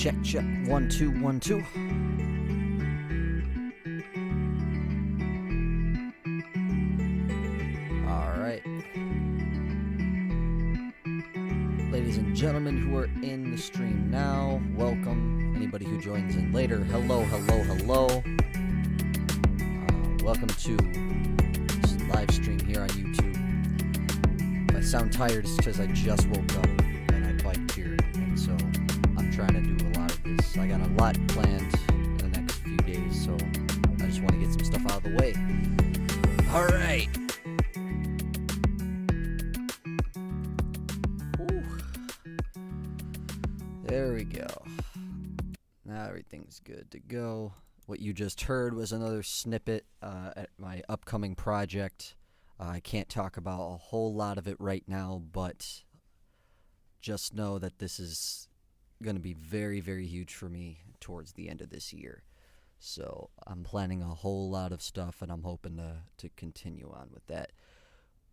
Check, check, 1 2 1 2. Alright. Ladies and gentlemen who are in the stream now, welcome. Anybody who joins in later, hello, hello, hello. Welcome to this live stream here on YouTube. If I sound tired, it's because I just woke up and I biked here, and so I'm trying to do a lot of this. I got a lot planned in the next few days, so I just want to get some stuff out of the way. All right. There we go. Now everything's good to go. What you just heard was another snippet at my upcoming project. I can't talk about a whole lot of it right now, but just know that this is going to be very, very huge for me towards the end of this year. So I'm planning a whole lot of stuff, and I'm hoping to continue on with that.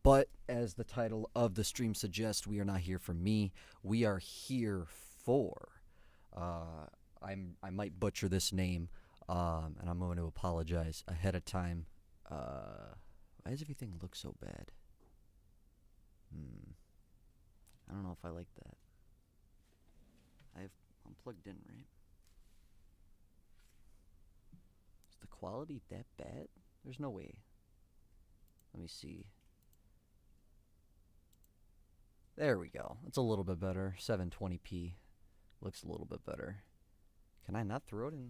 But as the title of the stream suggests, we are not here for me. We are here for, I might butcher this name, and I'm going to apologize ahead of time. Why does everything look so bad? I don't know if I like that. I'm plugged in, right? Is the quality that bad? There's no way. Let me see. There we go. It's a little bit better. 720p looks a little bit better. Can I not throw it in?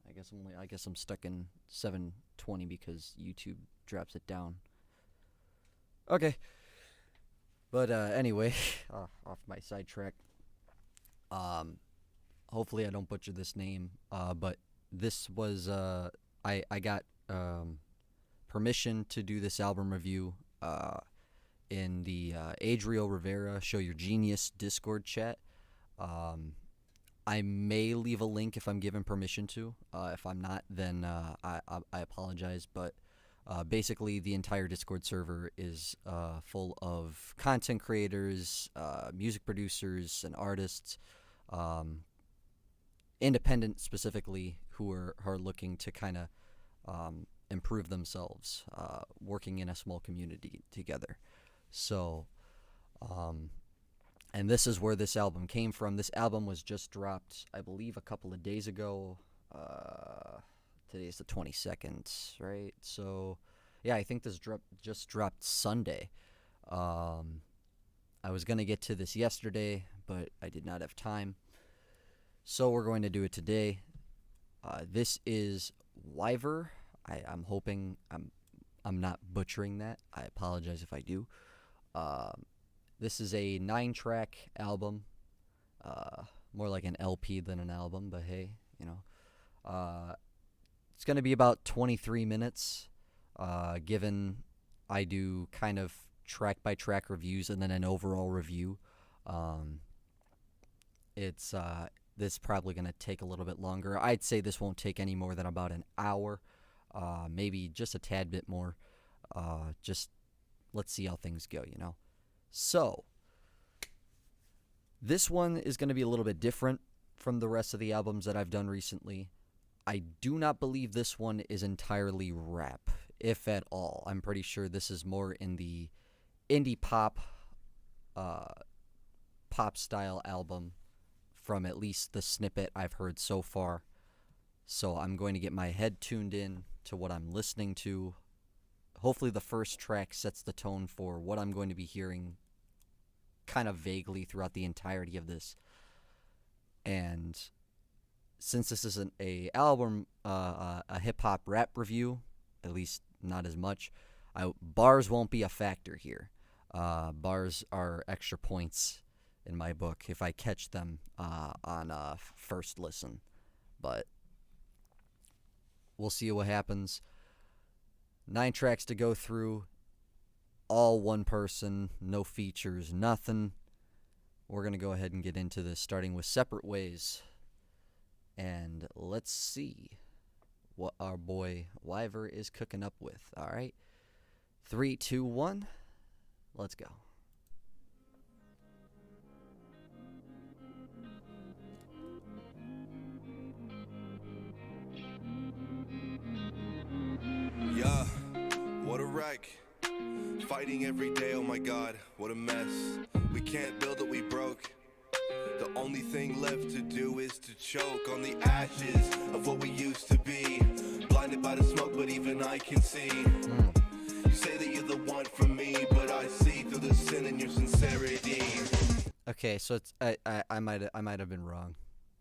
I guess I'm stuck in 720 because YouTube drops it down. Okay. But anyway, off my sidetrack. Hopefully I don't butcher this name. But this was I got permission to do this album review in the Adriel Rivera Show Your Genius Discord chat. I may leave a link if I'm given permission to. If I'm not, then I apologize. But basically, the entire Discord server is full of content creators, music producers, and artists, independent specifically, who are looking to kind of improve themselves, working in a small community together. So, and this is where this album came from. This album was just dropped, I believe, a couple of days ago. Today's the 22nd, right? So, yeah, I think this just dropped Sunday. I was going to get to this yesterday, but I did not have time. So we're going to do it today. This is Wyvrr. I'm hoping I'm not butchering that. I apologize if I do. This is a 9-track album, more like an LP than an album, but hey, you know. It's going to be about 23 minutes, given I do kind of track-by-track reviews and then an overall review. This is probably going to take a little bit longer. I'd say this won't take any more than about an hour, maybe just a tad bit more. Just let's see how things go, you know. So, this one is going to be a little bit different from the rest of the albums that I've done recently. I do not believe this one is entirely rap, if at all. I'm pretty sure this is more in the indie pop, pop-style album from at least the snippet I've heard so far. So I'm going to get my head tuned in to what I'm listening to. Hopefully the first track sets the tone for what I'm going to be hearing kind of vaguely throughout the entirety of this. And since this isn't a album, a hip-hop rap review, at least not as much, bars won't be a factor here. Bars are extra points in my book if I catch them on first listen. But we'll see what happens. 9 tracks to go through, all one person, no features, nothing. We're going to go ahead and get into this, starting with Separate Ways. And let's see what our boy Wyvrr is cooking up with. All right. 3, 2, 1. Let's go. wreck. Fighting every day, oh my god, what a mess. We can't build what we broke. The only thing left to do is to choke on the ashes of what we used to be. Blinded by the smoke, but even I can see. You say that you're the one for me, but I see through the sin in your sincerity. Okay, so it's I might have been wrong.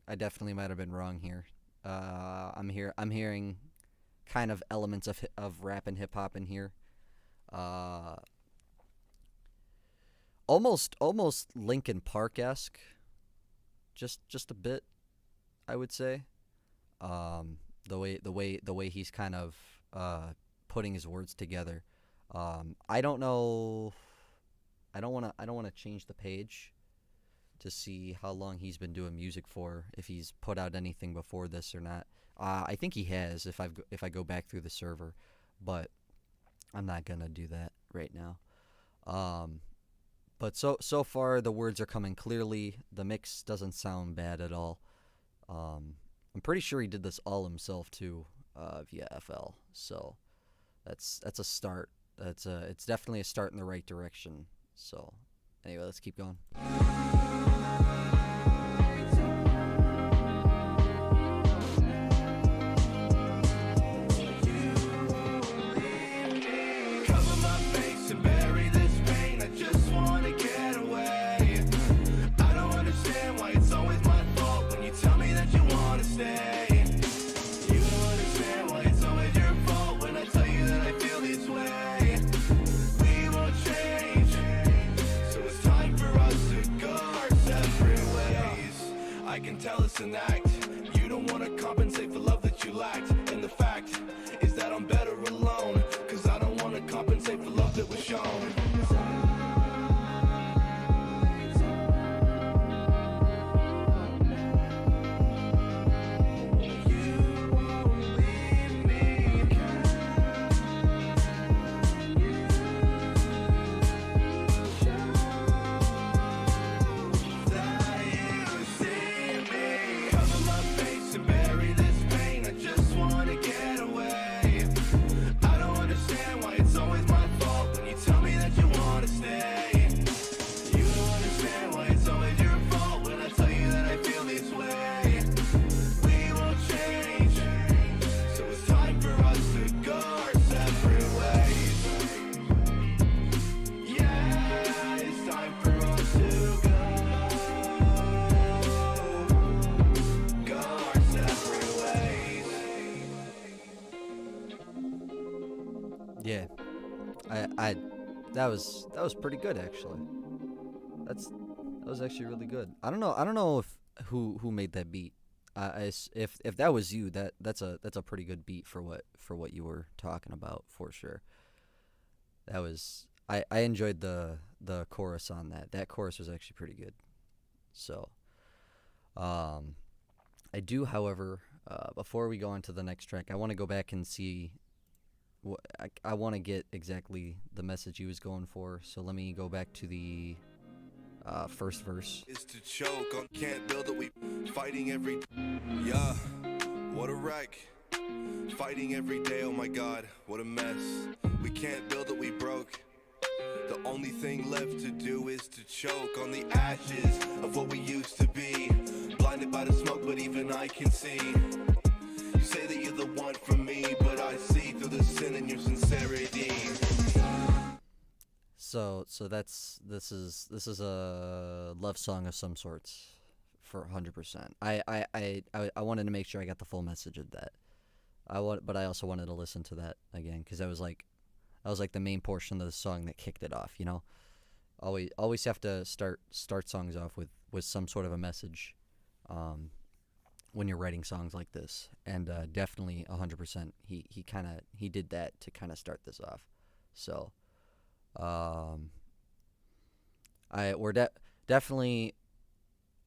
I definitely might have been wrong here. I'm hearing kind of elements of rap and hip hop in here. Almost Linkin Park-esque. Just a bit, I would say. The way he's kind of putting his words together. I don't know. I don't want to change the page to see how long he's been doing music for, if he's put out anything before this or not. I think he has if I go back through the server, but I'm not gonna do that right now. But so far the words are coming clearly. The mix doesn't sound bad at all. I'm pretty sure he did this all himself too, via FL. So that's a start. It's definitely a start in the right direction. So anyway, let's keep going. I can tell it's an act. You don't want to compensate for love that you lacked. And the fact is that I'm better alone, cause I don't want to compensate for love that was shown. Yeah, that was pretty good actually. That was actually really good. I don't know if who made that beat. If that was you, that's a pretty good beat for what you were talking about for sure. That was I enjoyed the chorus on that. That chorus was actually pretty good. So, I do, however, before we go on to the next track, I want to go back and see. I want to get exactly the message he was going for, so let me go back to the first verse. Is to choke on, can't build it, we fighting every. Yeah, what a wreck. Fighting every day, oh my god, what a mess. We can't build it, we broke. The only thing left to do is to choke on the ashes of what we used to be. Blinded by the smoke, but even I can see. You say that you're the one for me, but I see through the sin in your sincerity. So this is a love song of some sorts, for 100%. I wanted to make sure I got the full message of that. But I also wanted to listen to that again, because that was like the main portion of the song that kicked it off. You know, always have to start songs off with some sort of a message. When you're writing songs like this, and definitely 100%, he did that to kind of start this off. So, we're definitely.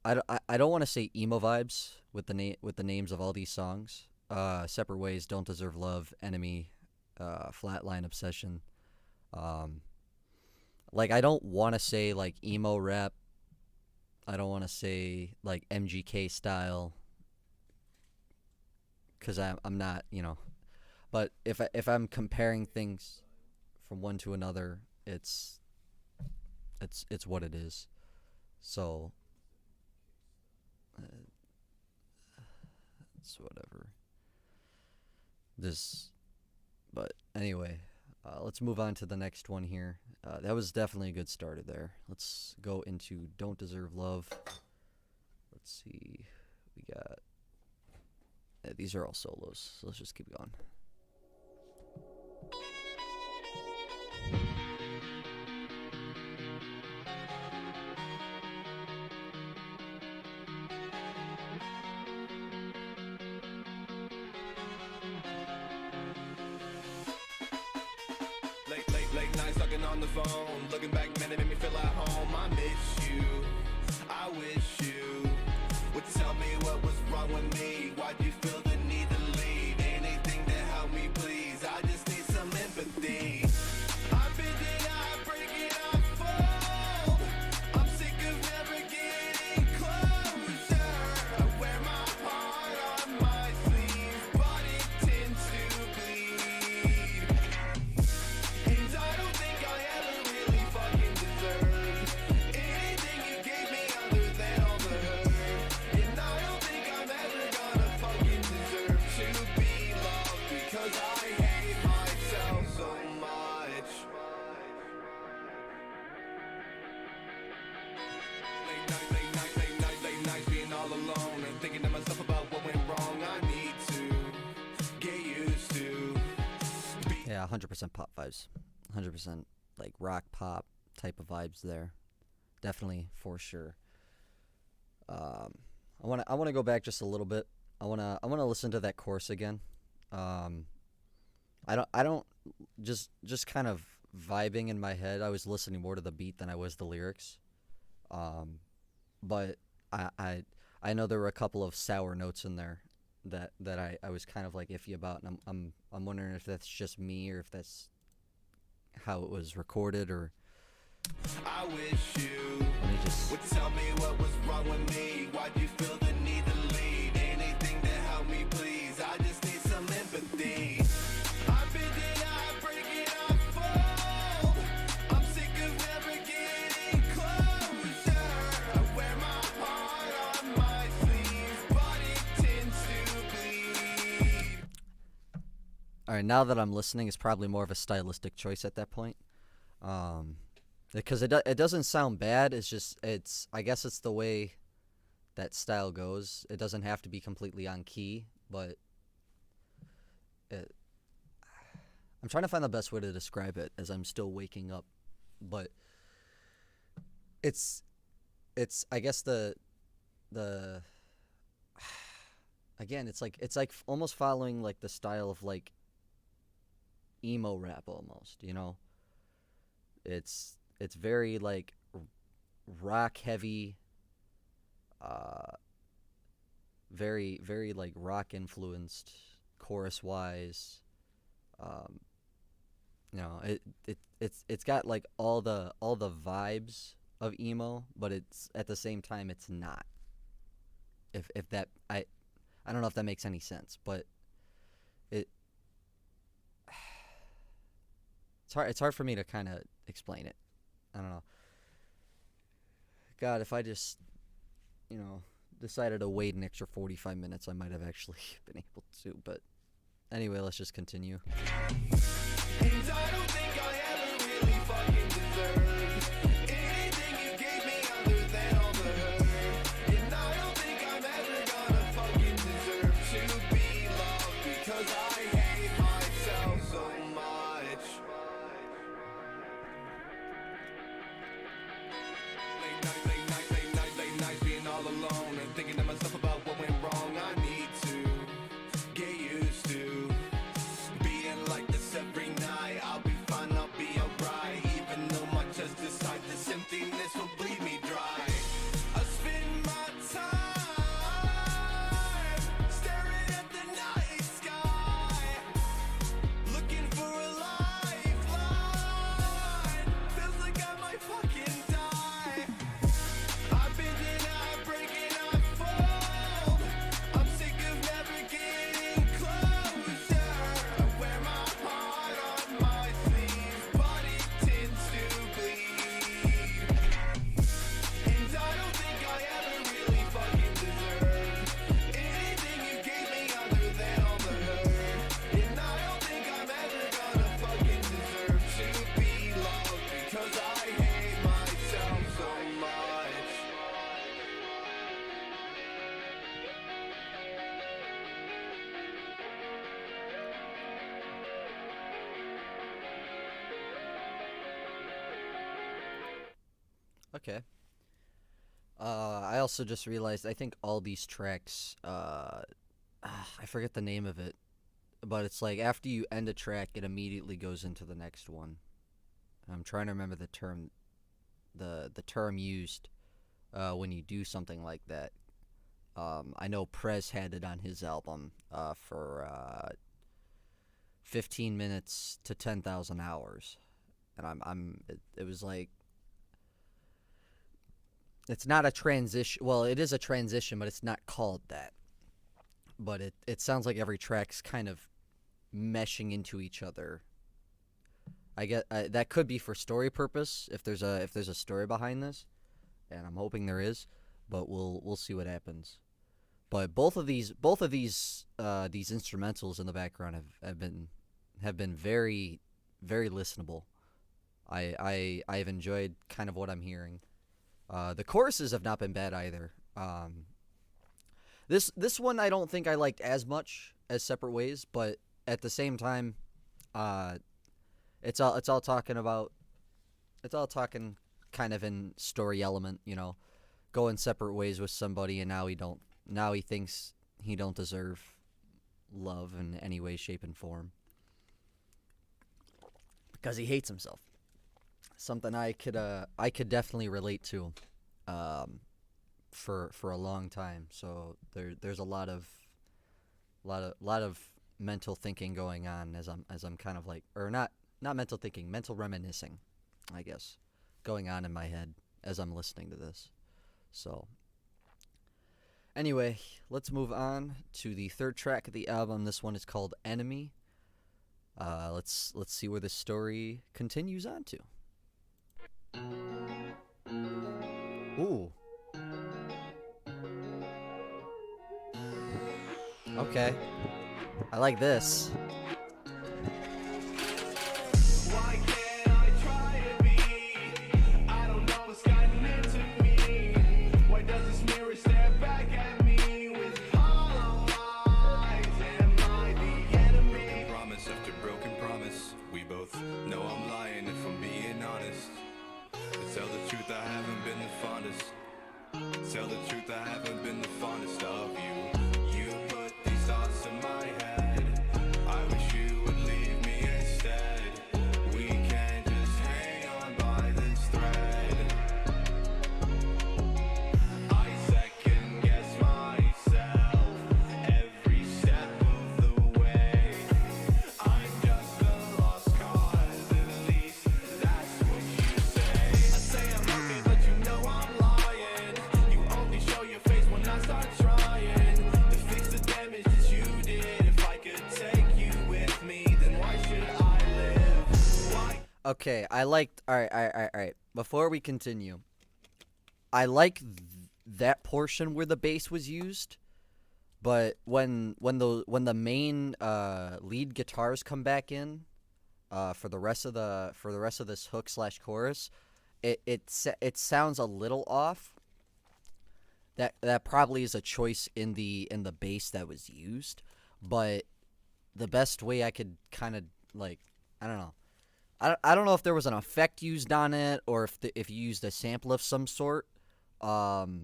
I don't want to say emo vibes with the names of all these songs. Separate Ways, Don't Deserve Love, Enemy, Flatline, Obsession. Like, I don't want to say like emo rap. I don't want to say like MGK style, because I'm not, you know. But if I'm comparing things from one to another, it's what it is. So it's whatever. This, but anyway, let's move on to the next one here. That was definitely a good starter there. Let's go into Don't Deserve Love. Let's see. We got. Yeah, these are all solos, so let's just keep going. Late nights talking on the phone, looking back, man, it made me feel at home. I miss you, I wish you would tell me what was wrong with me. Why'd you feel the need to leave? Anything to help me, please. I just need some empathy. I've been denied, breaking up, fall. I'm sick of never getting closure. I wear my heart on my sleeve, but it tends to bleed. And I don't think I ever really fucking deserved anything you gave me other than all the hurt. And I don't think I'm ever gonna fucking deserve to be loved, because I hate myself so much. Late nights being all alone and thinking to myself about what went wrong. I need to get used to Yeah, 100% pop vibes. 100% like rock pop type of vibes there. Definitely, for sure. I want to go back just a little bit. I want to listen to that chorus again. I don't just kind of vibing in my head. I was listening more to the beat than I was the lyrics. But I know there were a couple of sour notes in there that I was kind of like iffy about, and I'm wondering if that's just me or if that's how it was recorded, or I wish you let me just. would tell me what was wrong with me. Why'd you feel the need to leave? Anything to help me, please. I just need some empathy. I've been denied, breaking up, fall. I'm sick of never getting closure. I wear my heart on my sleeve, but it tends to bleed. All right, now that I'm listening, it's probably more of a stylistic choice at that point, because it doesn't sound bad. I guess it's the way that style goes. It doesn't have to be completely on key, but I'm trying to find the best way to describe it as I'm still waking up. But it's I guess the again, it's like almost following like the style of like emo rap almost, you know. It's very like rock heavy, very like rock influenced chorus wise. You know, it's got like all the vibes of emo, but it's at the same time it's not. If that I don't know if that makes any sense, but it's hard for me to kind of explain it. I don't know. God, if I just, decided to wait an extra 45 minutes, I might have actually been able to. But anyway, let's just continue. And I don't think I ever really fucking deserved anything you gave me other than all the hurt. And I don't think I'm ever gonna fucking deserve to be loved, because I hate myself so much. Late nights being all alone and thinking to myself about what went wrong. I need to get used to being like this every night. I'll be fine, I'll Okay. I also just realized I think all these tracks, I forget the name of it, but it's like after you end a track, it immediately goes into the next one. I'm trying to remember the term used when you do something like that. I know Prez had it on his album for 15 minutes to 10,000 hours, and it was like it's not a transition. Well, it is a transition, but it's not called that. But it sounds like every track's kind of meshing into each other. I get that could be for story purpose if there's a story behind this, and I'm hoping there is, but we'll see what happens. But both of these instrumentals in the background have been very very listenable. I've enjoyed kind of what I'm hearing. The choruses have not been bad either. This one I don't think I liked as much as Separate Ways, but at the same time, uh, it's all talking kind of in story element, going separate ways with somebody, and now he thinks he don't deserve love in any way, shape, and form because he hates himself. Something I could definitely relate to, um, for a long time. So there's a lot of mental thinking going on as I'm kind of like, or not mental thinking, mental reminiscing, I guess, going on in my head as I'm listening to this. So anyway, let's move on to the third track of the album. This one is called Enemy. Let's see where the story continues on to. Ooh. Okay. I like this. Why can't I try to be? I don't know what's gotten into me. Why does this mirror stare back at me with hollow eyes? Am I the enemy? Promise after broken promise. We both know I'm lying if I'm being honest. To tell the truth, I haven't been the fondest. Tell the truth, I haven't been the fondest of you. You put these thoughts in my head. I wish you would leave me instead. We can't just hang on by this thread. I second guess myself every step of the way. I'm just a lost cause, at least that's what you say. I say I'm happy, but you know I'm lying. You only show your face when I start trying to fix the damage that you did. If I could take you with me, then why should I live? Why? Okay, I liked. All right, all right, all right, all right. Before we continue, I like that portion where the bass was used, but when the main lead guitars come back in, for the rest of this hook slash chorus, it sounds a little off. That probably is a choice in the bass that was used, but the best way I could kind of like, I don't know. I don't know if there was an effect used on it or if you used a sample of some sort. But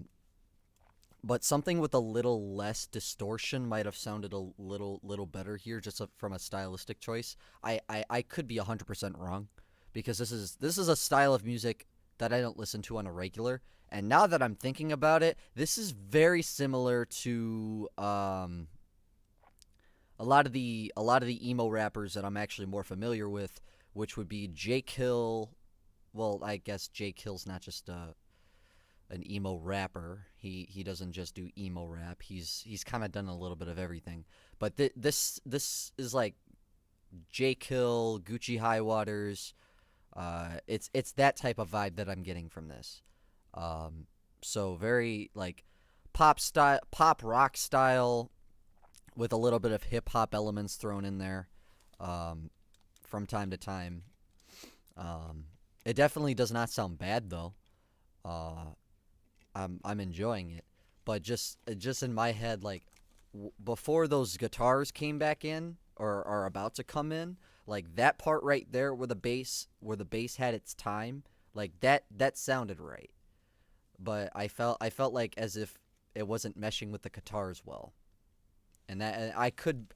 something with a little less distortion might have sounded a little better here, just from a stylistic choice. I could be 100% wrong, because this is a style of music that I don't listen to on a regular. And now that I'm thinking about it, this is very similar to a lot of the emo rappers that I'm actually more familiar with, which would be Jake Hill. Well, I guess Jake Hill's not just an emo rapper. He doesn't just do emo rap. He's kind of done a little bit of everything. But this is like Jake Hill, Gucci High Waters. It's that type of vibe that I'm getting from this. So very like pop rock style, with a little bit of hip hop elements thrown in there, from time to time. It definitely does not sound bad though. I'm enjoying it, but just in my head, like before those guitars came back in or are about to come in, like that part right there where the bass had its time, like that sounded right. but I felt like as if it wasn't meshing with the guitars well. And that and I could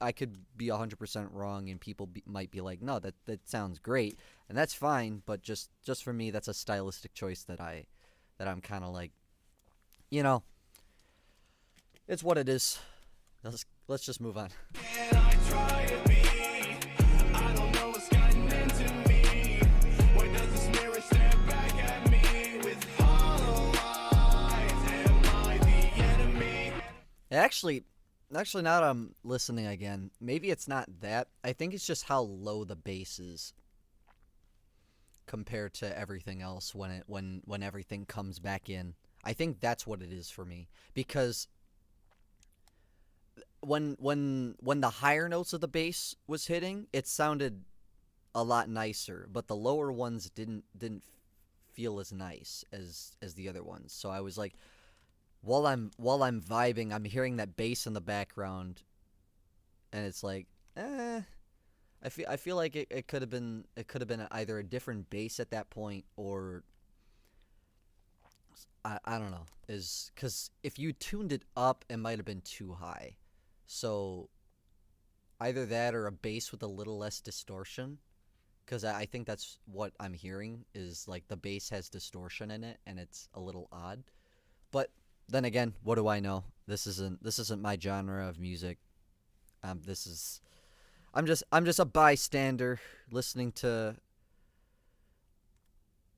be 100% wrong, and people might be like, no, that sounds great, and that's fine. But just for me, that's a stylistic choice that I'm kind of like, you know, it's what it is. Let's just move on. Can I try to be? I don't know what's gotten into me. Why does this mirror stare back at me with hollow eyes? Am I the enemy? Actually, now that I'm listening again, maybe it's not that. I think it's just how low the bass is compared to everything else when everything comes back in. I think that's what it is for me, because when the higher notes of the bass was hitting, it sounded a lot nicer, but the lower ones didn't feel as nice as the other ones. So I was like, while I'm vibing, I'm hearing that bass in the background, and it's like, I feel like it could have been either a different bass at that point, or I don't know, is because if you tuned it up, it might have been too high. So either that or a bass with a little less distortion, because I think that's what I'm hearing, is like the bass has distortion in it and it's a little odd. But then again, what do I know? This isn't my genre of music. This is I'm just a bystander listening to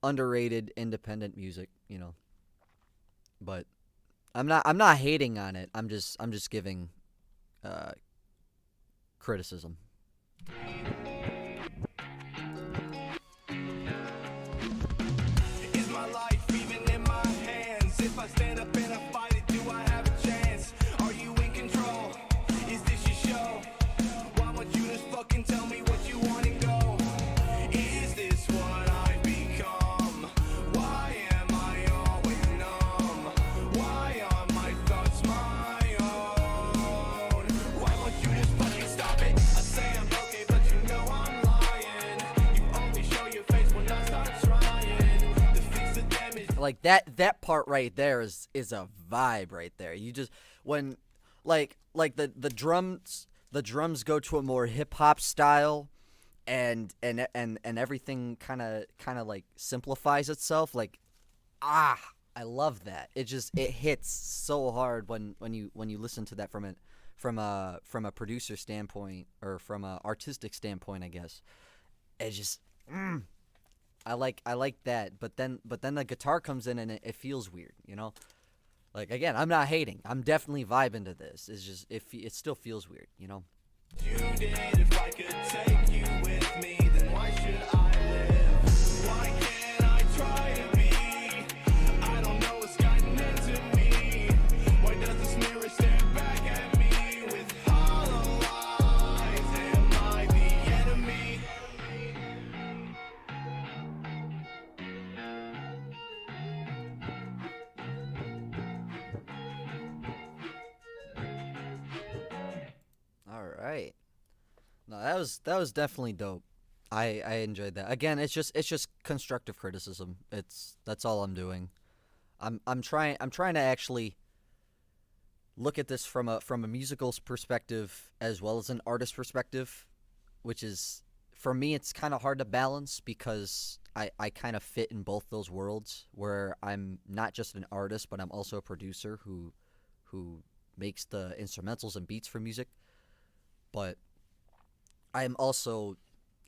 underrated independent music, you know. But I'm not hating on it. I'm just giving criticism. Is my life even in my hands? If I stand up and I fight it, do I have a chance? Are you in control? Is this your show? Why won't you just fucking tell me what you want and go? Is this what I've become? Why am I always numb? Why are my thoughts my own? Why won't you just fucking stop it? I say I'm okay, but you know I'm lying. You only show your face when I start trying to fix the damage. Like that part right there is a vibe right there. You just when like the drums go to a more hip hop style, and everything kind of like simplifies itself. Like, I love that. It hits so hard when you listen to that from a producer standpoint, or from a artistic standpoint, I guess. It just I like that, but then the guitar comes in and it feels weird, you know. Like, again, I'm not hating. I'm definitely vibing to this. It's just it still feels weird, you know. You did. If I could take you with me, then why should I live? Why can't I try to be? I don't know what's gotten into me. Why does this mirror stare back at me with hollow eyes? Am I the enemy? All right. No, that was definitely dope. I enjoyed that. Again, it's just constructive criticism. That's all I'm doing. I'm trying to actually look at this from a musical perspective as well as an artist perspective, which is, for me, it's kind of hard to balance, because I kind of fit in both those worlds, where I'm not just an artist, but I'm also a producer who makes the instrumentals and beats for music. But I'm also,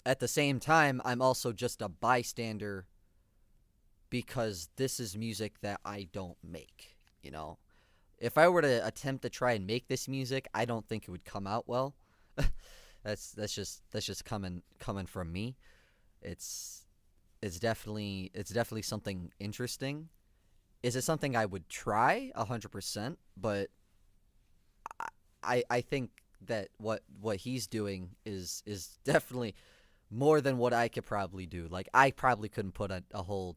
at the same time, I'm also just a bystander, because this is music that I don't make, you know. If I were to attempt to try and make this music, I don't think it would come out well. That's just coming from me. It's definitely something interesting. Is it something I would try 100%? But I think that what he's doing is definitely more than what I could probably do. Like, I probably couldn't put a whole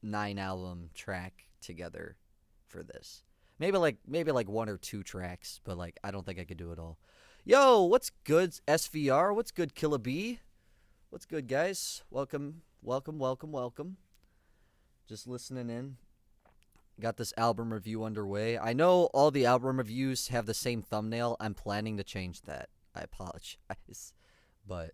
9 album track together for this. Maybe like 1 or 2 tracks, but like, I don't think I could do it all. Yo, what's good, SVR? What's good, Killa B? What's good, guys? Welcome. Just listening in. got this album review underway. I know all the album reviews have the same thumbnail. I'm planning to change that. I apologize. But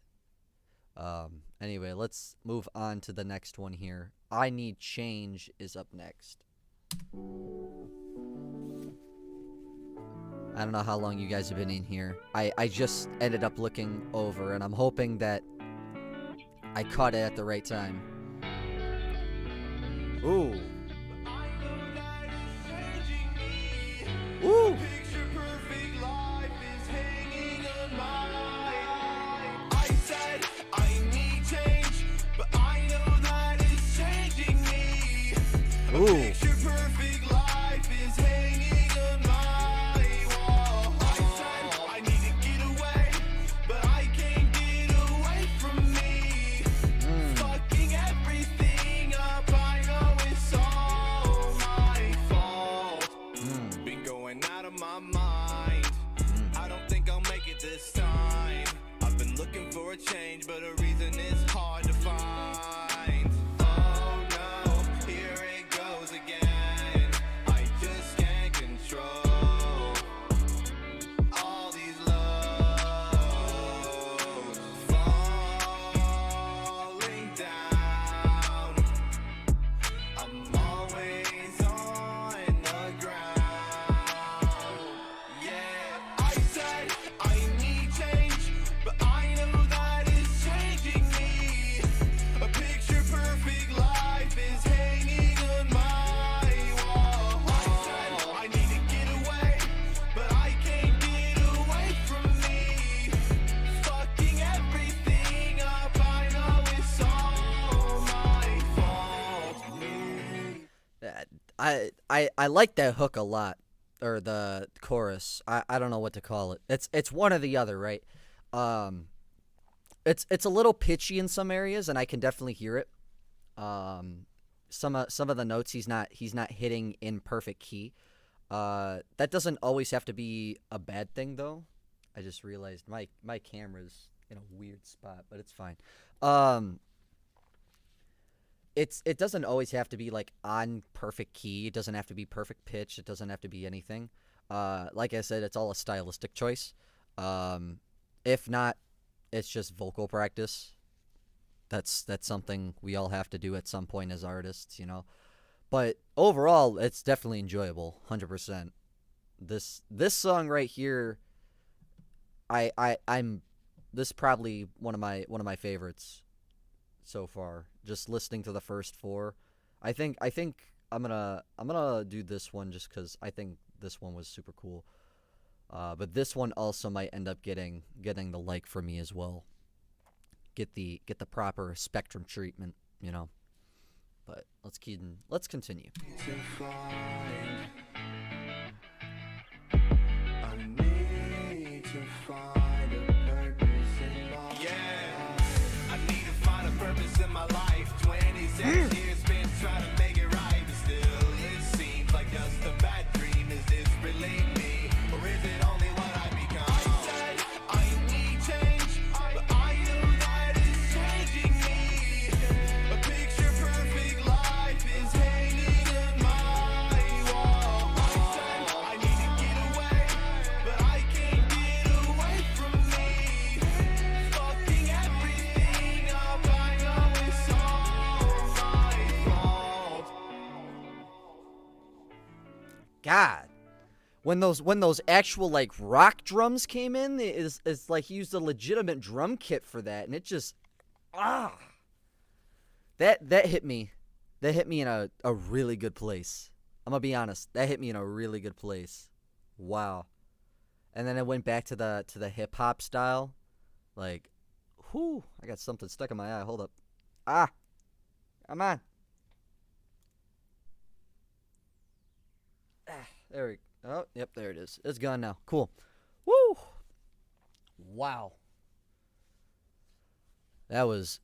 anyway, let's move on to the next one here. I Need Change is up next. I don't know how long you guys have been in here. I just ended up looking over, and I'm hoping that I caught it at the right time. Ooh. Ooh. Ooh. Change, but a reason is hard to find. Oh no, here it goes again. I just can't control all these lows falling down. I'm always on the ground. Yeah, I said I need change, but I know that it's changing me. A picture perfect life is hanging on my wall. I said I need to get away, but I can't get away from me. Fucking everything up, I know it's all my fault. I like that hook a lot, or the chorus. I don't know what to call it. It's one or the other, right? It's a little pitchy in some areas, and I can definitely hear it. Some of the notes he's not hitting in perfect key. That doesn't always have to be a bad thing, though. I just realized my camera's in a weird spot, but it's fine. It doesn't always have to be like on perfect key. It doesn't have to be perfect pitch. It doesn't have to be anything. Like I said, it's all a stylistic choice. If not, it's just vocal practice. That's something we all have to do at some point as artists, you know. But overall, it's definitely enjoyable, 100%. This song right here, I'm this is probably one of my favorites so far. Just listening to the first four, I think I'm gonna do this one just because I think this one was super cool. But this one also might end up getting the like for me as well. Get the proper spectrum treatment, you know. But let's continue. In my life, 26 years spent trying to make it right, but still it seems like just a bad dream. Is this really me, or is it only what I become? I said I need change, but I know that it's changing me. A picture perfect life is hanging on my wall. I said I need to get away, but I can't get away from me. Fucking everything up, I know it's all my fault. God, when those actual like rock drums came in, it's like he used a legitimate drum kit for that, and it just that hit me. That hit me in a really good place. I'm gonna be honest. That hit me in a really good place. Wow. And then it went back to the hip hop style. Like, whew, I got something stuck in my eye. Hold up. Come on. There we go. Oh, yep, there it is. It's gone now. Cool. Woo. Wow. That was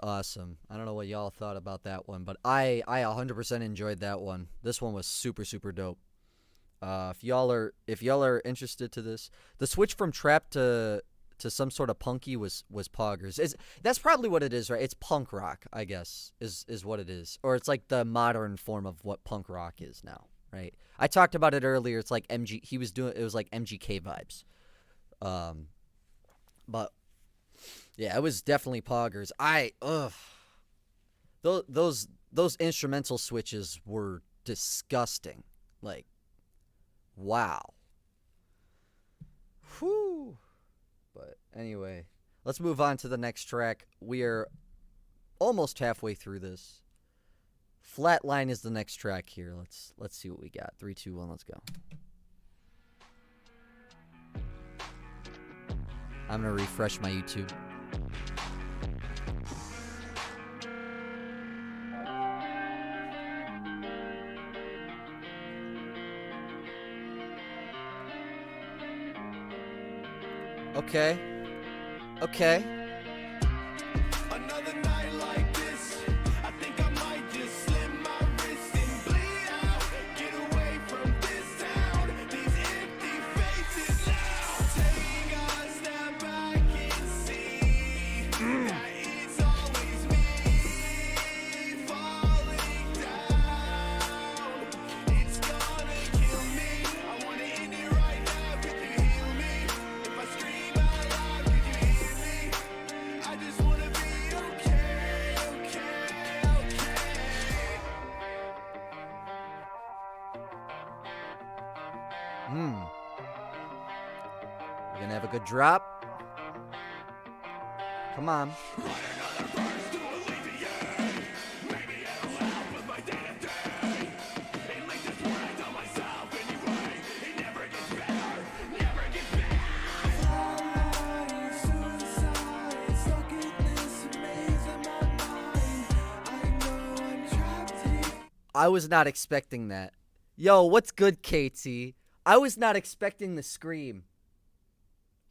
awesome. I don't know what y'all thought about that one, but I 100% enjoyed that one. This one was super dope. If y'all are interested to this, the switch from trap to to some sort of punky was poggers. That's probably what it is, right? It's punk rock, I guess, is what it is, or it's like the modern form of what punk rock is now, right? I talked about it earlier. It's like it was like MGK vibes, but yeah, it was definitely poggers. Those instrumental switches were disgusting. Like, wow. Whew. But anyway, let's move on to the next track. We are almost halfway through this. Flatline is the next track here. Let's see what we got. 3, 2, 1, let's go. I'm gonna refresh my YouTube. Okay. Another night like this, I think I might just slit my wrist and bleed out. Get away from this town, these empty faces now. Take a step back and see that it's always me falling down. It's gonna kill me. I wanna end it right now. Could you heal me? If I scream out loud, could you hear me? I just wanna be okay, okay, okay. We're gonna have a good drop. Come on. I was not expecting that. Yo, what's good, KT? I was not expecting the scream.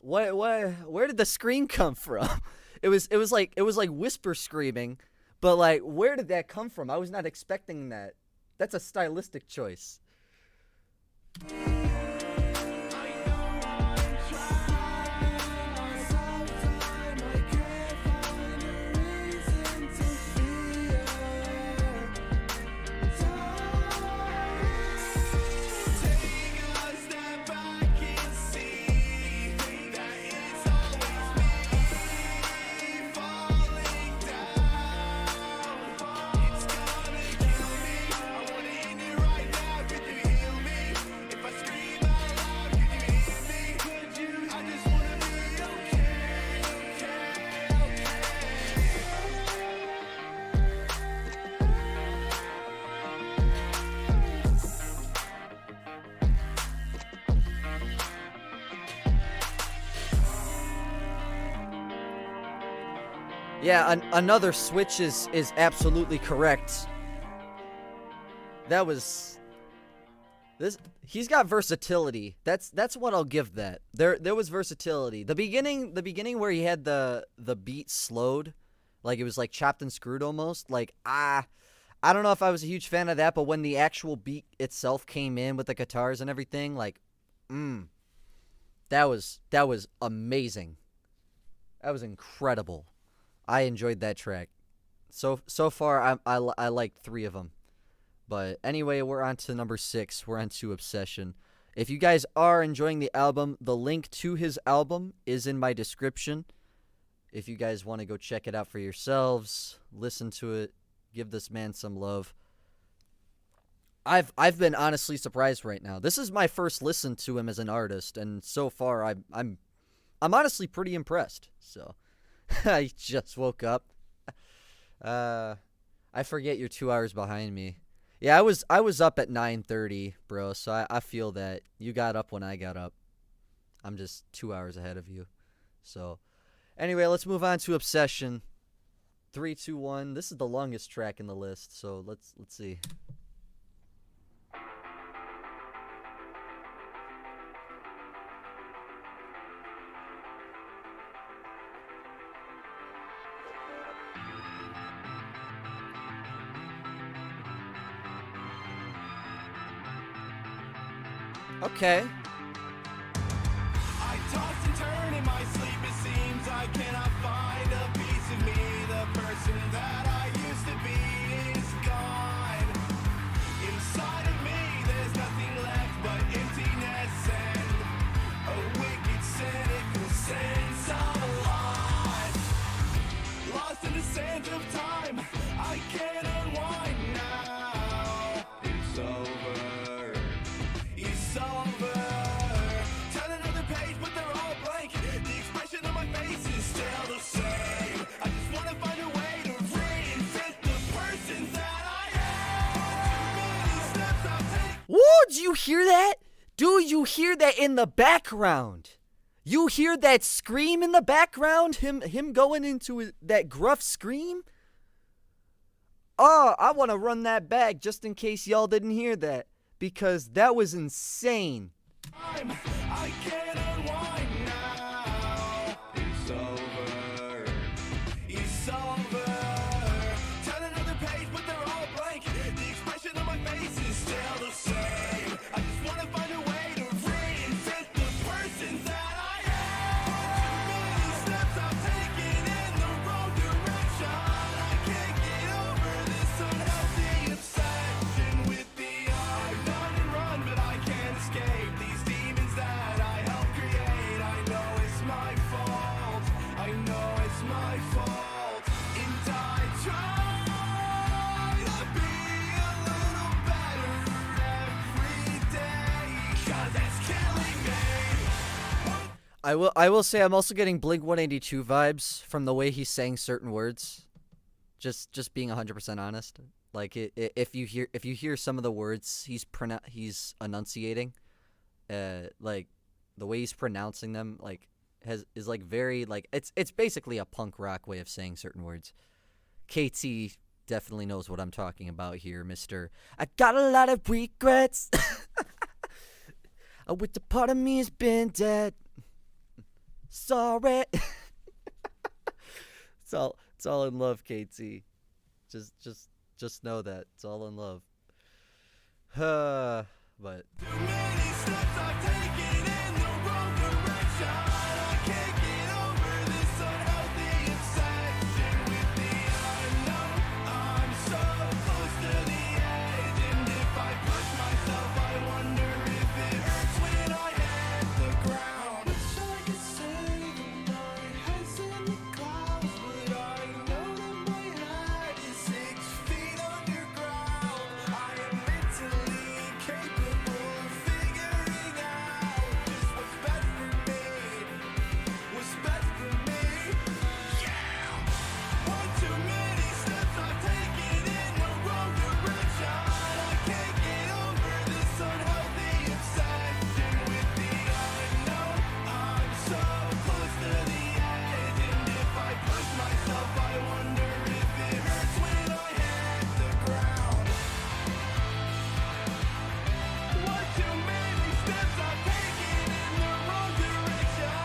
Where did the scream come from? It was like whisper screaming, but like where did that come from? I was not expecting that. That's a stylistic choice. Yeah, another switch is absolutely correct. That was this. He's got versatility. That's what I'll give that. There was versatility. The beginning where he had the beat slowed, like it was like chopped and screwed almost. Like I don't know if I was a huge fan of that, but when the actual beat itself came in with the guitars and everything, like, that was amazing. That was incredible. I enjoyed that track. So far, I liked 3 of them. But anyway, we're on to number 6. We're on to Obsession. If you guys are enjoying the album, the link to his album is in my description. If you guys want to go check it out for yourselves, listen to it, give this man some love. I've been honestly surprised right now. This is my first listen to him as an artist, and so far I'm honestly pretty impressed. So I just woke up. I forget you're 2 hours behind me. Yeah, I was up at 9:30, bro. So I feel that you got up when I got up. I'm just 2 hours ahead of you. So anyway, let's move on to Obsession. 3, 2, 1. This is the longest track in the list. So let's see. Okay. I toss and turn in my sleep. you hear that? Do you hear that in the background? You hear that scream in the background? Him going into that gruff scream? Oh, I want to run that back just in case y'all didn't hear that. Because that was insane. I can't unwind now. It's over. It's over. Turn another page, but they're all blank. The expression on my face is still the same. I just want to find a way to reinvent the person that I am. Too many steps I've taken in the wrong direction. I can't get over this unhealthy obsession with the I've done and run, but I can't escape these demons that I helped create. I know it's my fault. I know it's my fault. And I try to be a little better every day. 'Cause it's killing me. I will say I'm also getting Blink 182 vibes from the way he sang certain words. Just being 100% honest. Like if you hear some of the words he's enunciating, like the way he's pronouncing them, like is like very like it's basically a punk rock way of saying certain words. KT definitely knows what I'm talking about here, Mister. I got a lot of regrets. With the part of me has been dead. Sorry. It's all in love, KT. Just know that it's all in love. But Too many steps I've taken in the wrong direction. I can't get over this unhealthy obsession with the unknown. I'm so close to the edge, and if I push myself, I wonder if it hurts when I hit the ground. Wish I could say that my head's in the clouds, but I know that my head is 6 feet underground. I am mentally incapable of figuring out just what's best for me. What's best for me? Yeah! One too many steps I've taken in the wrong direction. I can't get over this unhealthy obsession with the unknown. I'm so close to the edge, and if I push myself, I wonder if it hurts when I hit the ground. One too many steps I've taken in the wrong direction.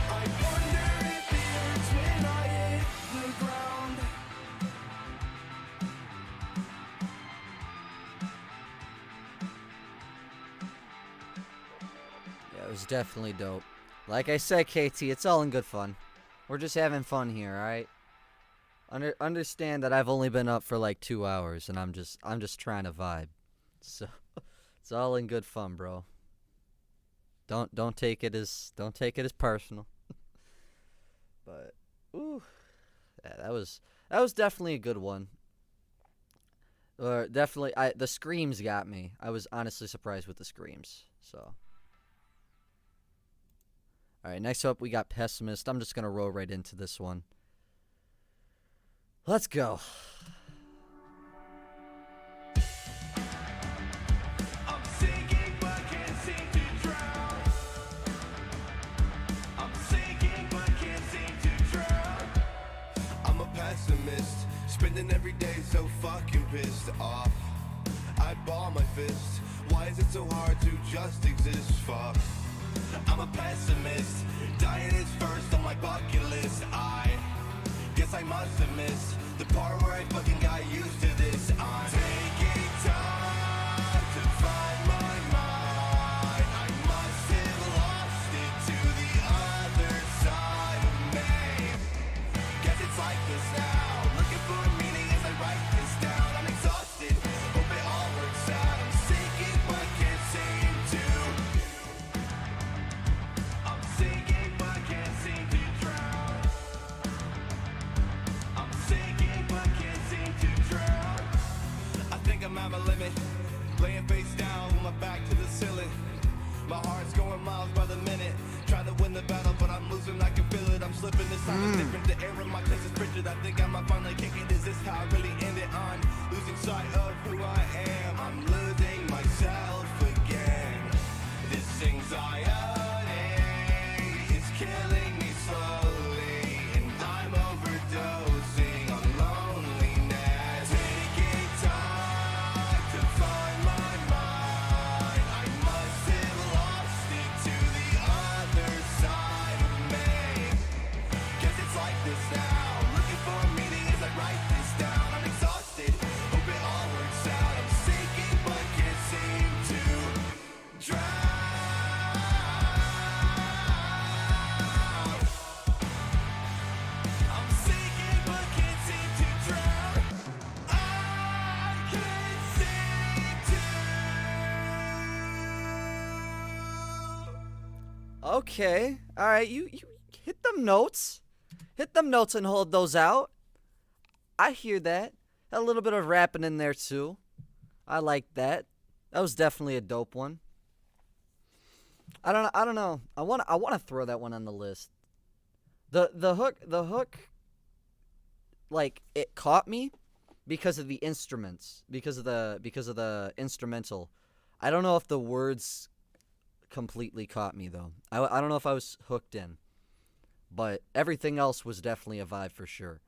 I wonder if it hurts when I hit the ground. yeah, it was definitely dope. Like I said, KT, it's all in good fun. We're just having fun here, all right? Understand that I've only been up for like 2 hours, and I'm just trying to vibe. So it's all in good fun, bro. Don't take it as personal. But yeah, that was definitely a good one. Or definitely, the screams got me. I was honestly surprised with the screams. So, all right, next up we got Pessimist. I'm just gonna roll right into this one. Let's go. I'm sinking but can't seem to drown. I'm sinking but can't seem to drown. I'm a pessimist, spending every day so fucking pissed off. I ball my fist. Why is it so hard to just exist? Fuck. I'm a pessimist, dying is first on my bucket list. I guess I must have missed the part where I fucking got used to this. I'm taking time to find my mind. I must have lost it to the other side of me. Guess it's like this now, looking for a meaning as I write this down. I'm exhausted, hope it all works out. I'm sinking but can't seem to. I'm sinking but can't seem to drown. I'm sinking but can't seem to drown. I think I'm at my limit, laying face down with my back to the ceiling. My heart's going miles by the minute. Trying to win the battle, but I'm losing, I can feel it. I'm slipping, this time is different. The air in my chest is frigid. I think I might finally kick it. Is this how I really end it? I'm losing sight of who I am. I'm losing myself again. This anxiety is killing me slowly, and I'm overdosing on loneliness. Taking time to find my mind. I must have lost it to the other side of me. 'Cause it's like this now. Looking for meaning as I write this down. I'm exhausted. Hope it all works out. I'm sinking but can't seem to drown. I'm sinking but can't seem to drown. I can't seem to. Okay. All right. You hit them notes. Hit them notes and hold those out. I hear that. A little bit of rapping in there too. I like that. That was definitely a dope one. I don't know. I want to throw that one on the list. The hook like it caught me because of the instruments, because of the instrumental. I don't know if the words completely caught me though. I don't know if I was hooked in. But everything else was definitely a vibe for sure.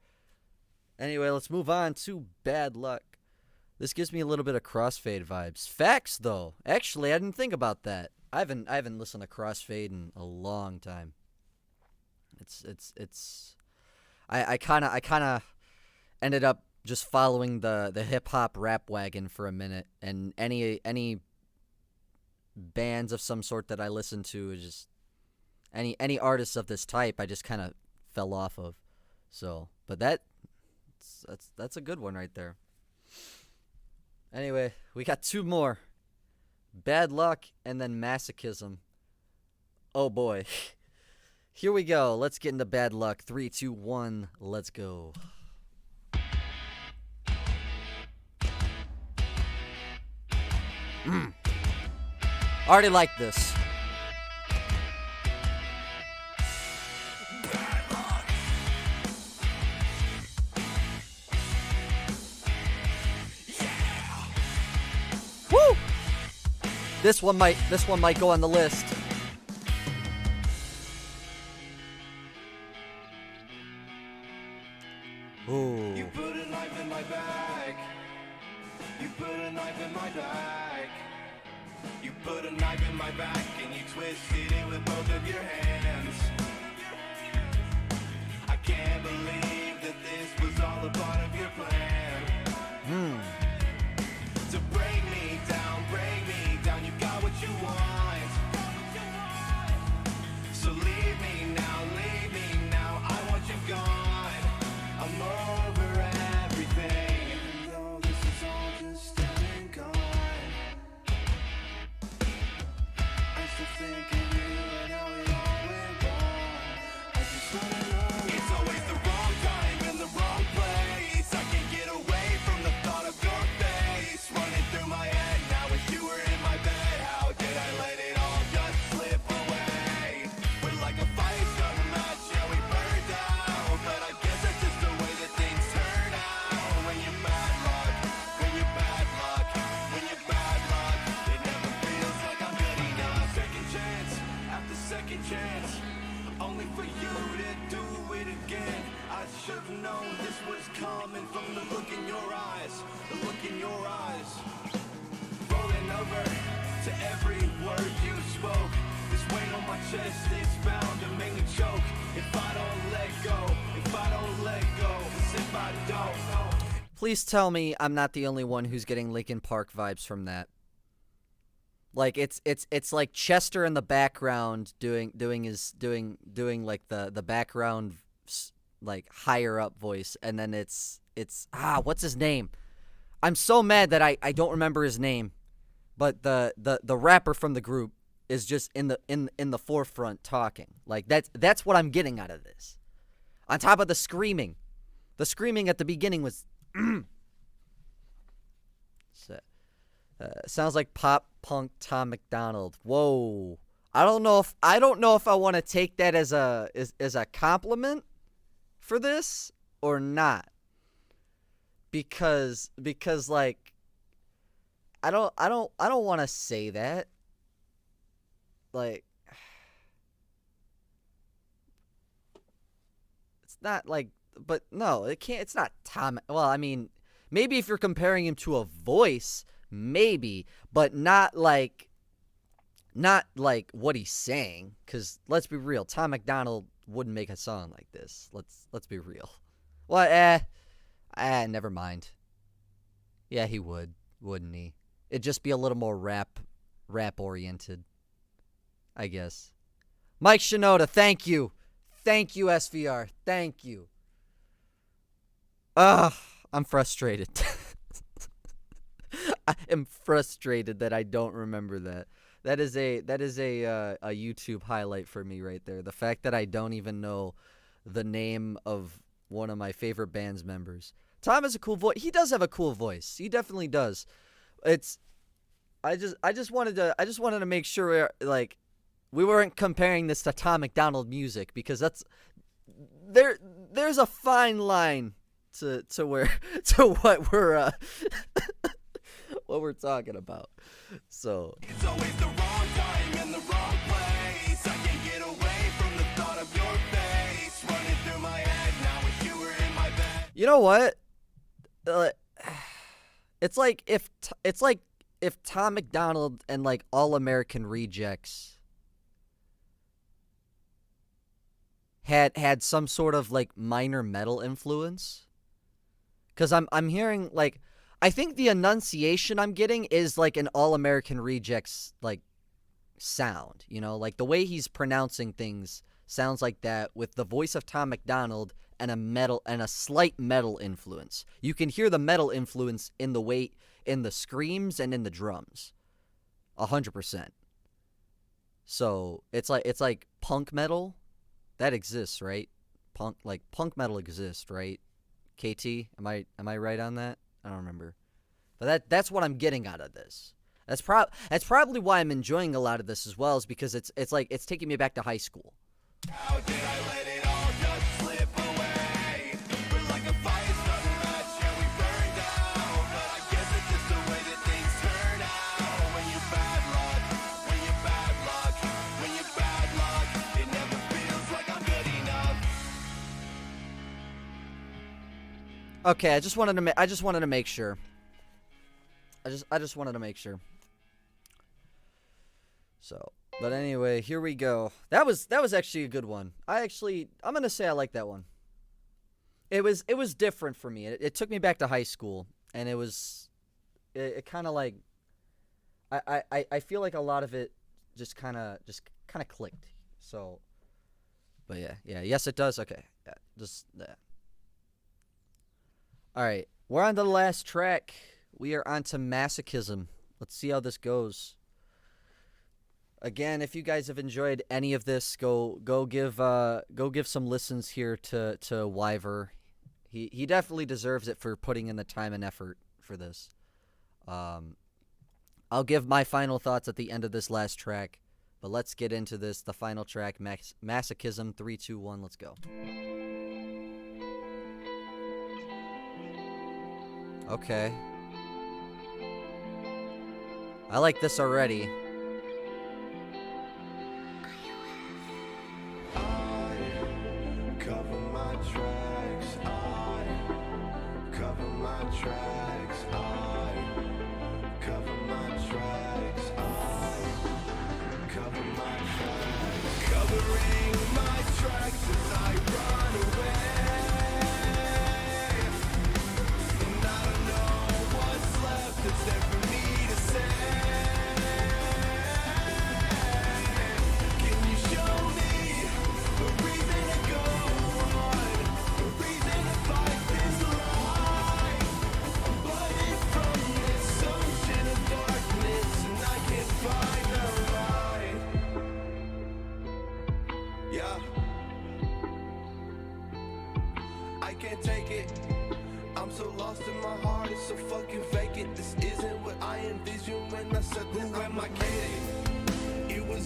Anyway, let's move on to Bad Luck. This gives me a little bit of Crossfade vibes. Facts though. Actually, I didn't think about that. I haven't listened to Crossfade in a long time. I kind of ended up just following the hip hop rap wagon for a minute, and any bands of some sort that I listen to is just any artists of this type I just kind of fell off of. So, but that's a good one right there. Anyway, we got two more. Bad Luck and then Masochism. Oh boy. Here we go. Let's get into Bad Luck. 3, 2, 1. Let's go. Already like this. Woo! This one might go on the list. Ooh. You put a knife in my back. You put a knife in my back. You put a knife in my back and you twisted it with both of your hands. I can't believe that this was all a part of your plan. To break me down, you got what you want. So leave me now, I want you gone. I'm over everything. Even though this is all just dead and gone, I still think of you and how it all went wrong. I just wanna know. It's always the wrong time in the wrong place. I can't get away from the thought of your face running through my head. Now wish you were in my bed. How did I let it all just slip away? We're like a fire starting match, yeah, we burned out. But I guess that's just the way that things turn out. When you're bad luck, when you're bad luck, when you're bad luck, it never feels like I'm good enough. Second chance after second chance, only for you to do it again. I should've known this was coming from the look in your eyes, the look in your eyes. Rolling over to every word you spoke. This weight on my chest is bound to make me choke. If I don't let go, if I don't let go, 'cause if I don't. Please tell me I'm not the only one who's getting Linkin Park vibes from that. Like it's like Chester in the background doing like the background like higher up voice, and then it's what's his name? I'm so mad that I don't remember his name, but the rapper from the group is just in the forefront talking. Like that's what I'm getting out of this. On top of the screaming at the beginning was. Sounds like pop punk Tom McDonald. Whoa. I don't know if I want to take that as a compliment for this or not. Because like I don't want to say that. Like it's not like, but no, it can't. It's not Tom. Well, I mean, maybe if you're comparing him to a voice, maybe, but not like what he's saying. Because let's be real, Tom McDonald wouldn't make a song like this. Let's be real. Well, never mind. Yeah, he would, wouldn't he? It'd just be a little more rap oriented, I guess. Mike Shinoda, thank you, SVR, thank you. I'm frustrated. I am frustrated that I don't remember that. That is a YouTube highlight for me right there. The fact that I don't even know the name of one of my favorite band's members. Tom has a cool voice. He does have a cool voice. He definitely does. I just wanted to make sure we weren't comparing this to Tom McDonald music, because there's a fine line to what we're what we're talking about. So It's always the wrong time in the wrong place. I can't get away from the thought of your face running through my head. Now wish you were in my bed. you know what? It's like if Tom McDonald and like All American Rejects had some sort of like minor metal influence. Cause I'm hearing like, I think the enunciation I'm getting is like an All American Rejects like sound, you know, like the way he's pronouncing things sounds like that, with the voice of Tom McDonald and a slight metal influence. You can hear the metal influence in the screams and in the drums. 100%. So it's like punk metal that exists, right? Punk metal exists, right? KT, am I right on that? I don't remember. But that's what I'm getting out of this. That's probably why I'm enjoying a lot of this as well, is because it's like it's taking me back to high school. How did I let it all just slip away? We're like a fire starting match, yeah, we burned out. But I guess it's just the way that things turn out. When you're bad luck, when you're bad luck, when you're bad luck, it never feels like I'm good enough. Okay, I just wanted to make sure. I just wanted to make sure. So, but anyway, here we go. That was actually a good one. I'm gonna say I like that one. It was different for me. It took me back to high school, and it kind of like, I feel like a lot of it just kind of clicked. So, but yeah, yes it does. Okay, yeah, just that. All right, we're on to the last track. We are on to Masochism. Let's see how this goes. Again, if you guys have enjoyed any of this, go give some listens here to Wyvrr. He definitely deserves it for putting in the time and effort for this. I'll give my final thoughts at the end of this last track, but let's get into this. The final track, Masochism. 3, 2, 1. Let's go. Okay. I like this already. Cover my tracks, cover my tracks, cover my tracks, cover my tracks, covering my tracks as I run away. And I don't know what's left that's there for me to say.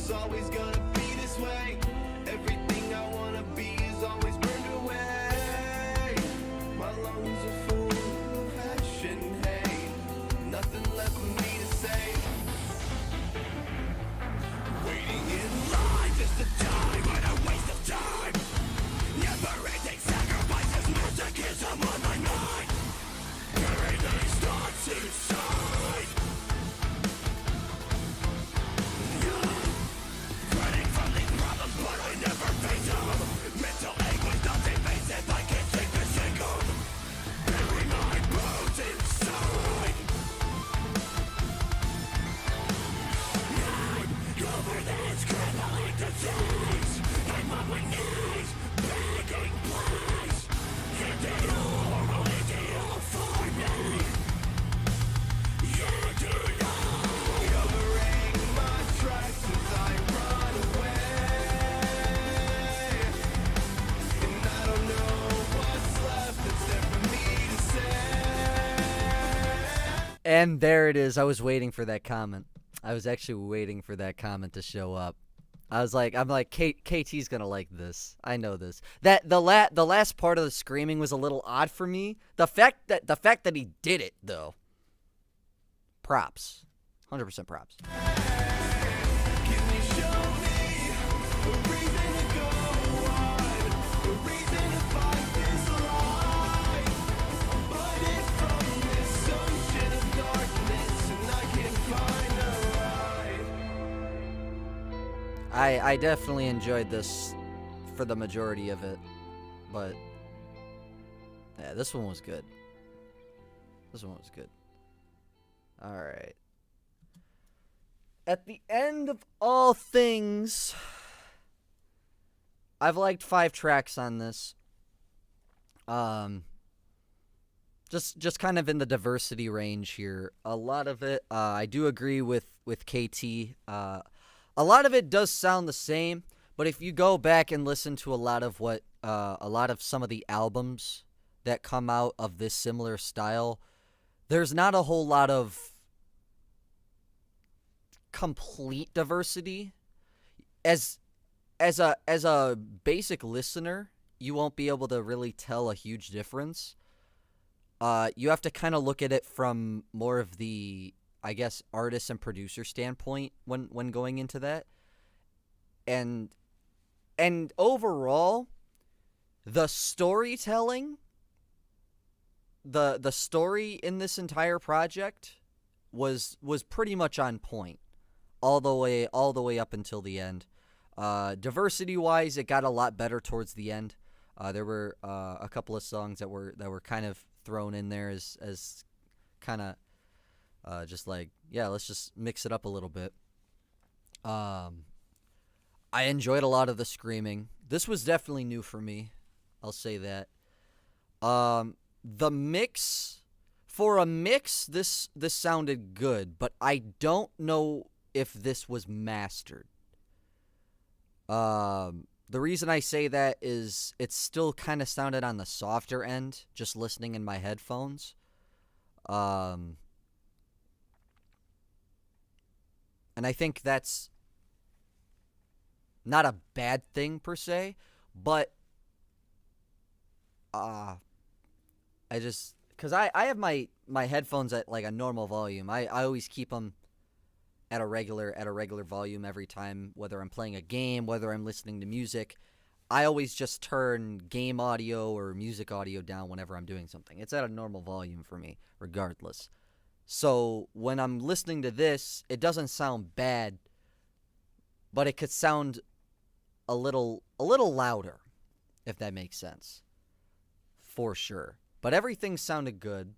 it's always gonna be this way. Everything I wanna be is always burned away. My lungs are full of ash and hate, nothing left for me to say. Waiting in line just to die, what a waste of time. Never-ending sacrifices, masochism on my mind. Bury these thoughts inside. Running from these problems, but I never face them. Mental anguish, nothing face it, I can't seem to shake them. Bury my bones inside. Over this crippling disease, I'm on my knees, begging please. You did all, only did all for me. You do all. Covering my tracks as I run away. And I don't know what's left that's there for me to say. And there it is. I was waiting for that comment. I was actually waiting for that comment to show up. I'm like, KT's gonna like this. I know this. That the last part of the screaming was a little odd for me. The fact that he did it though. Props, 100% props. Can you show me a reason to go on, a reason to fight this life? But it's from this ocean of darkness, and I can't find a light. I definitely enjoyed this for the majority of it, but yeah, this one was good. This one was good. All right. At the end of all things, I've liked 5 tracks on this. Just kind of in the diversity range here. A lot of it, I do agree with KT. A lot of it does sound the same, but if you go back and listen to a lot of some of the albums that come out of this similar style, there's not a whole lot of complete diversity. As a basic listener, you won't be able to really tell a huge difference. You have to kind of look at it from more of the, I guess, artist and producer standpoint when going into that. And overall, the storytelling, the story in this entire project was pretty much on point all the way up until the end. Diversity wise, it got a lot better towards the end. There were a couple of songs that were kind of thrown in there as kind of just like, yeah, let's just mix it up a little bit. I enjoyed a lot of the screaming. This was definitely new for me. I'll say that. The mix, for a mix, this sounded good, but I don't know if this was mastered. The reason I say that is it still kind of sounded on the softer end, just listening in my headphones. And I think that's not a bad thing per se, but because I have my headphones at like a normal volume. I always keep them at a regular volume every time, whether I'm playing a game, whether I'm listening to music. I always just turn game audio or music audio down whenever I'm doing something. It's at a normal volume for me, regardless. So when I'm listening to this, it doesn't sound bad, but it could sound a little louder, if that makes sense. For sure. But everything sounded good.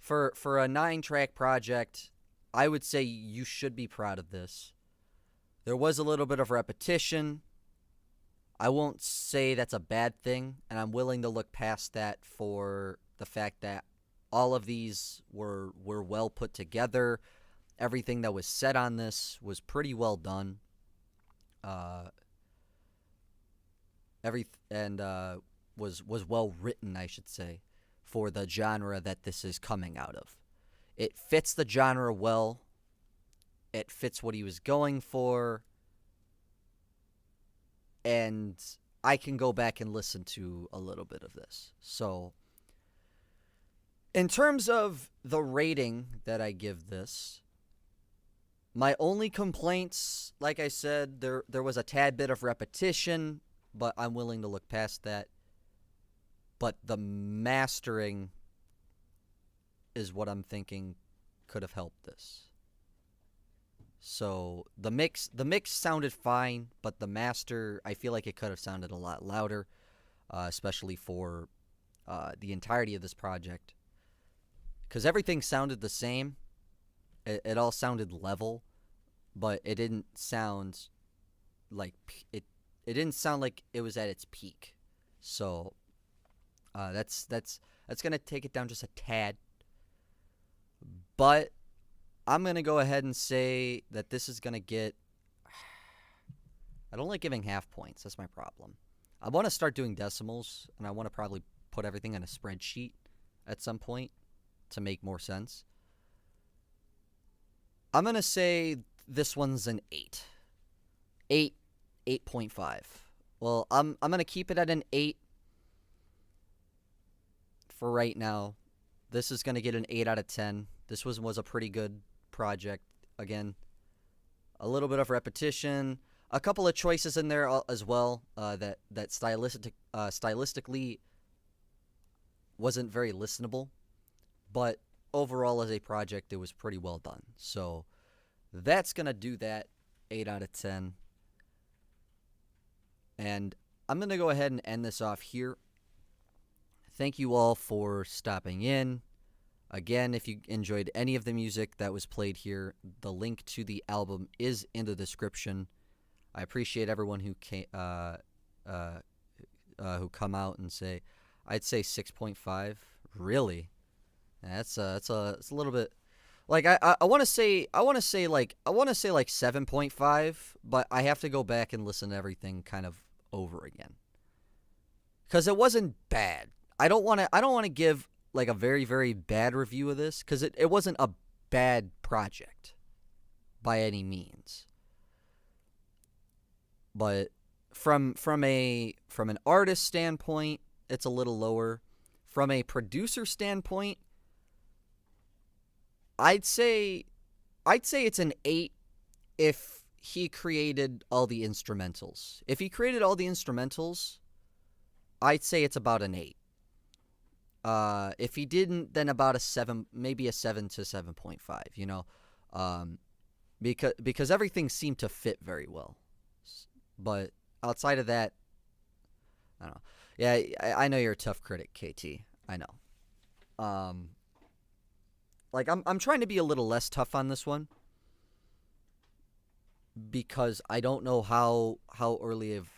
For a 9-track project, I would say you should be proud of this. There was a little bit of repetition. I won't say that's a bad thing, and I'm willing to look past that for the fact that all of these were well put together. Everything that was said on this was pretty well done. Was well written, I should say, for the genre that this is coming out of. It fits the genre well. It fits what he was going for. and I can go back and listen to a little bit of this. So, in terms of the rating that I give this, my only complaints, like I said, there was a tad bit of repetition, but I'm willing to look past that. But the mastering is what I'm thinking could have helped this. So the mix sounded fine, but the master, I feel like it could have sounded a lot louder, especially for the entirety of this project. Because everything sounded the same. It all sounded level, but it didn't sound like it didn't sound like it was at its peak. So that's gonna take it down just a tad. But I'm gonna go ahead and say that this is gonna get. I don't like giving half points. That's my problem. I want to start doing decimals, and I want to probably put everything in a spreadsheet at some point to make more sense. I'm gonna say this one's an 8. 8.5. Well, I'm gonna keep it at an 8 for right now. This is gonna get an 8 out of 10. This was a pretty good project. Again, a little bit of repetition, a couple of choices in there as well that stylistically wasn't very listenable, but overall as a project it was pretty well done. So that's gonna do that. 8 out of 10. And I'm gonna go ahead and end this off here. Thank you all for stopping in. Again, if you enjoyed any of the music that was played here, the link to the album is in the description. I appreciate everyone who come out and say, I'd say 6.5. Really? That's a little bit. Like I want to say like 7.5, but I have to go back and listen to everything kind of over again. Cuz it wasn't bad. I don't want to give like a very, very bad review of this, because it wasn't a bad project by any means. But from an artist standpoint, it's a little lower. From a producer standpoint, I'd say it's an 8 if he created all the instrumentals. If he created all the instrumentals, I'd say it's about an 8. If he didn't, then about a 7, maybe a 7 to 7.5, you know, because everything seemed to fit very well. But outside of that, I don't know. Yeah, I know you're a tough critic, KT. I know. Like I'm trying to be a little less tough on this one, because I don't know how early of.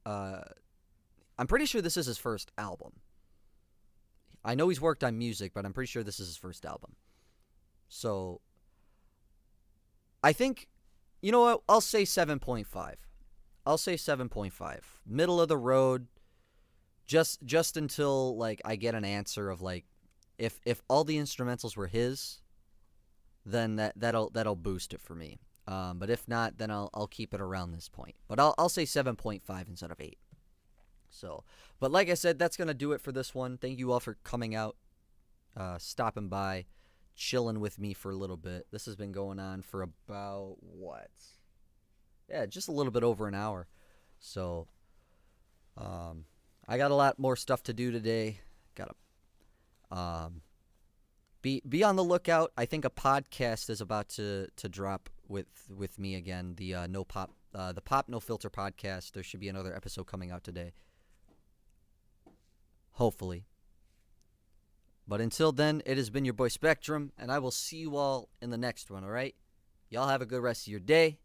I'm pretty sure this is his first album. I know he's worked on music, but I'm pretty sure this is his first album. So, I think, you know what? I'll say 7.5. I'll say 7.5. Middle of the road. Just until like I get an answer of like, if all the instrumentals were his, then that'll boost it for me. But if not, then I'll keep it around this point. But I'll say 7.5 instead of 8. So, but like I said, that's going to do it for this one. Thank you all for coming out, stopping by, chilling with me for a little bit. This has been going on for about, what? Yeah, just a little bit over an hour. So, I got a lot more stuff to do today. Got to be on the lookout. I think a podcast is about to drop with me again. The the Pop No Filter podcast. There should be another episode coming out today. Hopefully. But until then, it has been your boy Spectrum, and I will see you all in the next one, all right? Y'all have a good rest of your day.